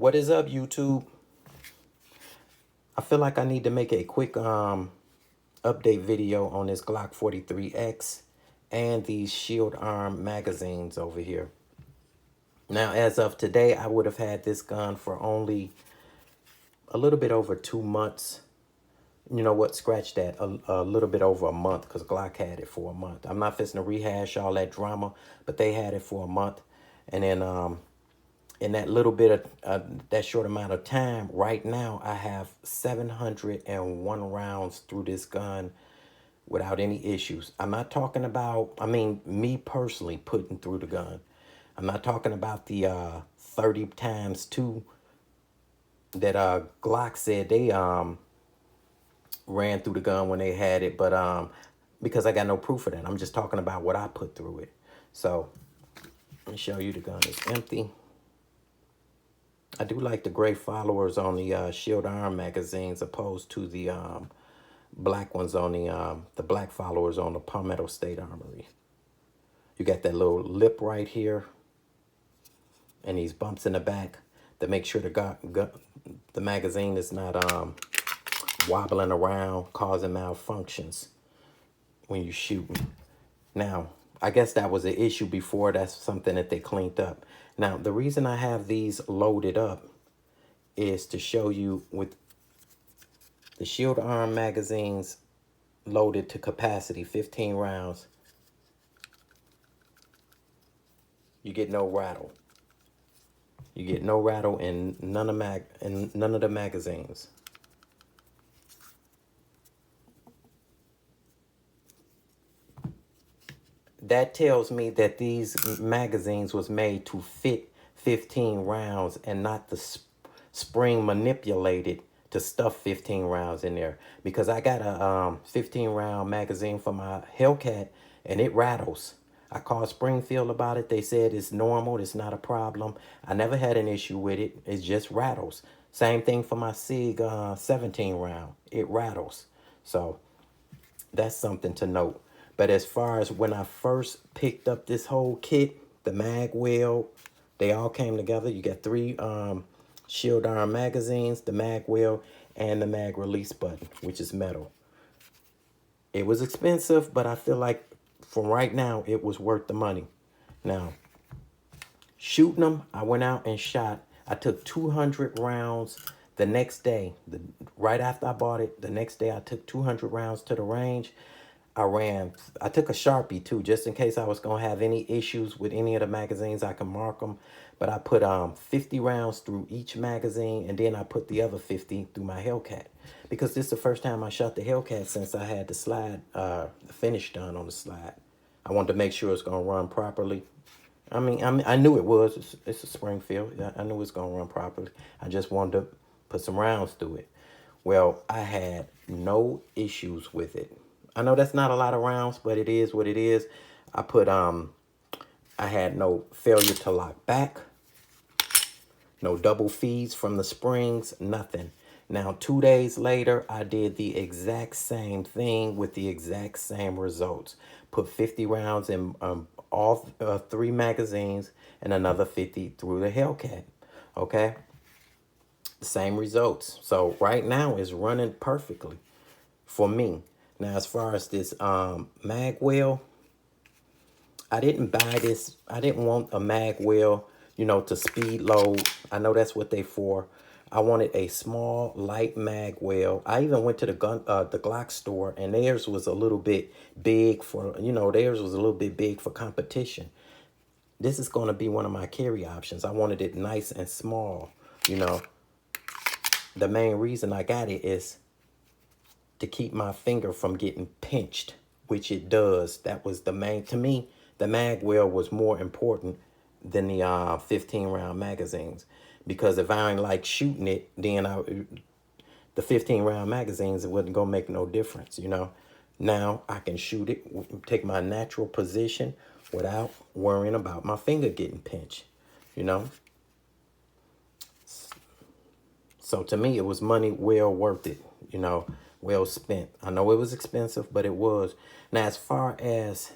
What is up, YouTube? I feel like I need to make a quick update video on this Glock 43X and these shield arm magazines over here. Now, as of today, I would have had this gun for only a little bit over 2 months. You know what? Scratch that. A little bit over a month, because Glock had it for a month. I'm not fixing to rehash all that drama, but they had it for a month. And then in that little bit of that short amount of time, right now I have 701 rounds through this gun without any issues. I'm not talking about, I mean, me personally putting through the gun. I'm not talking about the 30 times 2 that Glock said they ran through the gun when they had it, but because I got no proof of that. I'm just talking about what I put through it. So let me show you the gun is empty. I do like the gray followers on the shield arm magazines opposed to the black ones on the black followers on the Palmetto State Armory. You got that little lip right here and these bumps in the back to make sure the magazine is not wobbling around, causing malfunctions when you're shooting. Now, I guess that was an issue before. That's something that they cleaned up. Now, the reason I have these loaded up is to show you with the shield arm magazines loaded to capacity, 15 rounds, you get no rattle. You get no rattle in none of the magazines. That tells me that these magazines was made to fit 15 rounds and not the spring manipulated to stuff 15 rounds in there. Because I got a 15 round magazine for my Hellcat and it rattles. I called Springfield about it. They said it's normal. It's not a problem. I never had an issue with it. It just rattles. Same thing for my SIG 17 round. It rattles. So that's something to note. But as far as when I first picked up this whole kit, the mag wheel, they all came together. You got 3 shield arm magazines, the mag wheel, and the mag release button, which is metal. It was expensive, but I feel like for right now, it was worth the money. Now, shooting them, I went out and shot. I took 200 rounds the next day. Right after I bought it, the next day I took 200 rounds to the range. I took a Sharpie too, just in case I was going to have any issues with any of the magazines. I can mark them. But I put 50 rounds through each magazine, and then I put the other 50 through my Hellcat. Because this is the first time I shot the Hellcat since I had the slide, the finish done on the slide. I wanted to make sure it's going to run properly. I mean, I knew it was. It's a Springfield. I knew it was going to run properly. I just wanted to put some rounds through it. Well, I had no issues with it. I know that's not a lot of rounds, but it is what it is. I had no failure to lock back, no double feeds from the springs, nothing. Now, 2 days later, I did the exact same thing with the exact same results. Put 50 rounds in all 3 magazines and another 50 through the Hellcat. Okay? Same results. So right now it's running perfectly for me. Now, as far as this mag wheel, I didn't buy this. I didn't want a mag wheel, you know, to speed load. I know that's what they for. I wanted a small, light mag wheel. I even went to the Glock store, and theirs was a little bit big for, you know, theirs was a little bit big for competition. This is going to be one of my carry options. I wanted it nice and small, you know. The main reason I got it is to keep my finger from getting pinched, which it does. That was the main, to me, the mag wheel was more important than the 15 round magazines. Because if I ain't like shooting it, then the 15 round magazines, it wasn't gonna make no difference, you know. Now I can shoot it, take my natural position without worrying about my finger getting pinched, you know. So to me, it was money well worth it, you know. Well spent. I know it was expensive, but it was. Now, as far as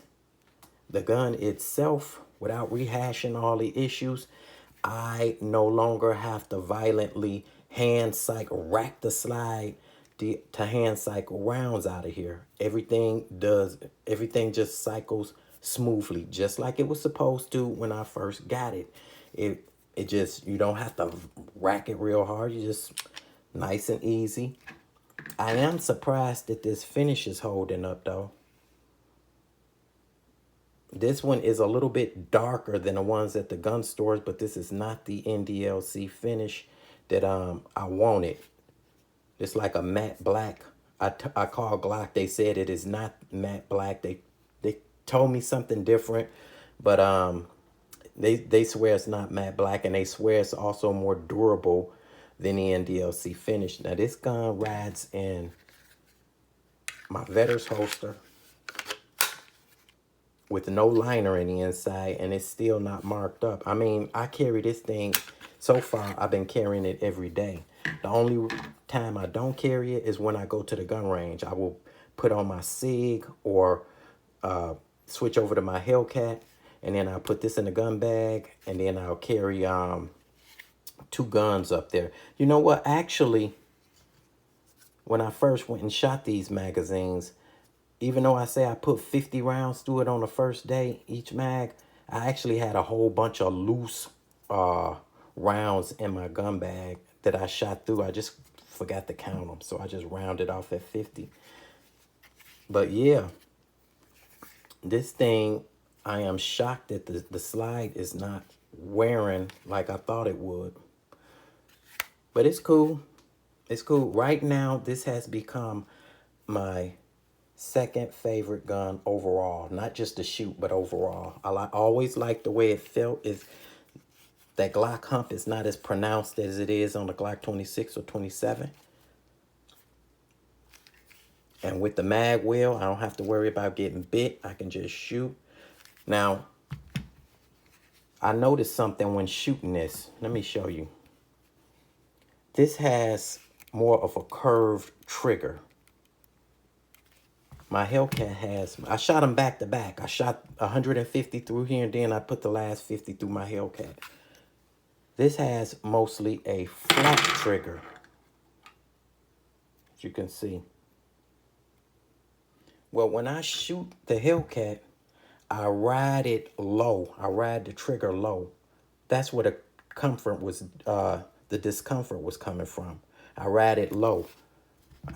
the gun itself, without rehashing all the issues, I no longer have to violently hand cycle, rack the slide to hand cycle rounds out of here. Everything just cycles smoothly, just like it was supposed to when I first got it. It just, you don't have to rack it real hard. You just nice and easy. I am surprised that this finish is holding up though. This one is a little bit darker than the ones at the gun stores, but this is not the NDLC finish that I wanted. It's like a matte black. I called Glock. They said it is not matte black. They told me something different, but they swear it's not matte black, and they swear it's also more durable than the NDLC finish. Now this gun rides in my Vetters holster with no liner in the inside, and it's still not marked up. I mean, I carry this thing, so far I've been carrying it every day. The only time I don't carry it is when I go to the gun range. I will put on my SIG or switch over to my Hellcat, and then I'll put this in the gun bag, and then I'll carry 2 guns up there. You know what? Actually, when I first went and shot these magazines, even though I say I put 50 rounds through it on the first day, each mag, I actually had a whole bunch of loose rounds in my gun bag that I shot through. I just forgot to count them, so I just rounded off at 50. But yeah, this thing, I am shocked that the slide is not wearing like I thought it would. But it's cool. It's cool. Right now, this has become my second favorite gun overall. Not just to shoot, but overall. I always liked the way it felt. Is that Glock hump is not as pronounced as it is on the Glock 26 or 27. And with the mag wheel, I don't have to worry about getting bit. I can just shoot. Now, I noticed something when shooting this. Let me show you. This has more of a curved trigger. My Hellcat has, I shot them back to back. I shot 150 through here, and then I put the last 50 through my Hellcat. This has mostly a flat trigger, as you can see. Well, when I shoot the Hellcat, I ride it low. I ride the trigger low. That's where the comfort was, the discomfort was coming from. I ride it low.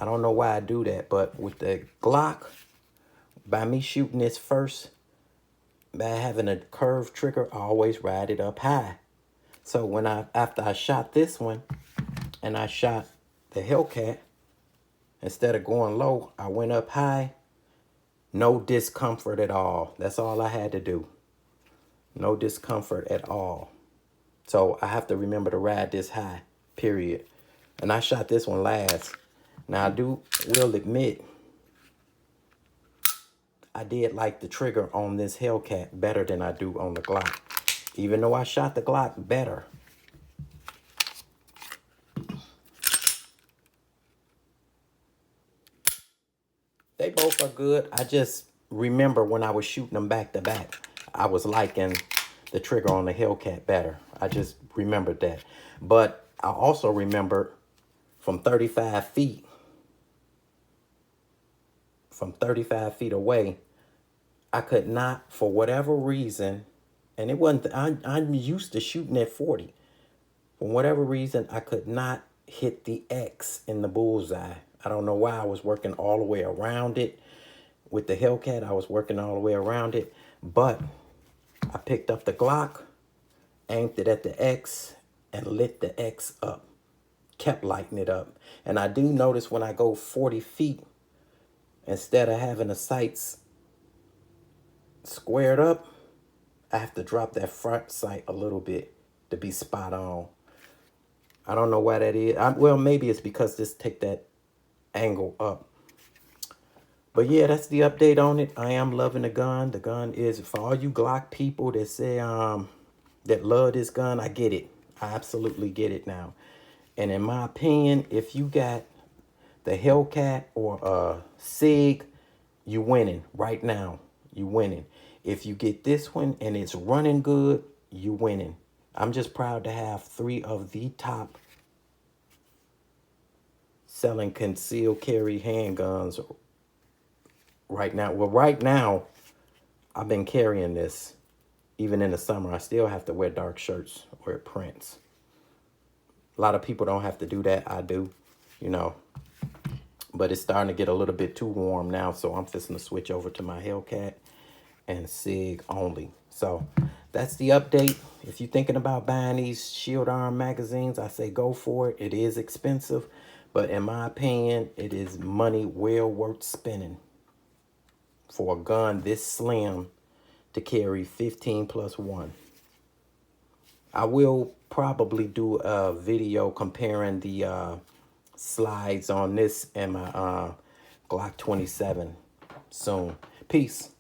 I don't know why I do that, but with the Glock, by me shooting this first, by having a curved trigger, I always ride it up high. So when after I shot this one, and I shot the Hellcat, instead of going low, I went up high. No discomfort at all. That's all I had to do. No discomfort at all. So I have to remember to ride this high, period. And I shot this one last. Now I will admit, I did like the trigger on this Hellcat better than I do on the Glock. Even though I shot the Glock better. They both are good. I just remember when I was shooting them back to back, I was liking the trigger on the Hellcat better. I just remembered that. But I also remember from 35 feet, away, I could not, for whatever reason, and it wasn't, I'm used to shooting at 40. For whatever reason, I could not hit the X in the bullseye. I don't know why. I was working all the way around it. With the Hellcat, I was working all the way around it. But I picked up the Glock, aimed it at the X, and lit the X up. Kept lighting it up. And I do notice when I go 40 feet, instead of having the sights squared up, I have to drop that front sight a little bit to be spot on. I don't know why that is. Well, maybe it's because this take that angle up. But yeah, that's the update on it. I am loving the gun. The gun is, for all you Glock people that say that love this gun, I get it. I absolutely get it now. And in my opinion, if you got the Hellcat or SIG, you winning right now. You winning. If you get this one and it's running good, you winning. I'm just proud to have 3 of the top selling concealed carry handguns right now. Well, right now, I've been carrying this. Even in the summer, I still have to wear dark shirts or it prints. A lot of people don't have to do that. I do, you know. But it's starting to get a little bit too warm now, so I'm fixing to switch over to my Hellcat and SIG only. So that's the update. If you're thinking about buying these Shield Arm magazines, I say go for it. It is expensive, but in my opinion, it is money well worth spending for a gun this slim to carry 15 plus 1. I will probably do a video comparing the slides on this and my Glock 27 soon. Peace.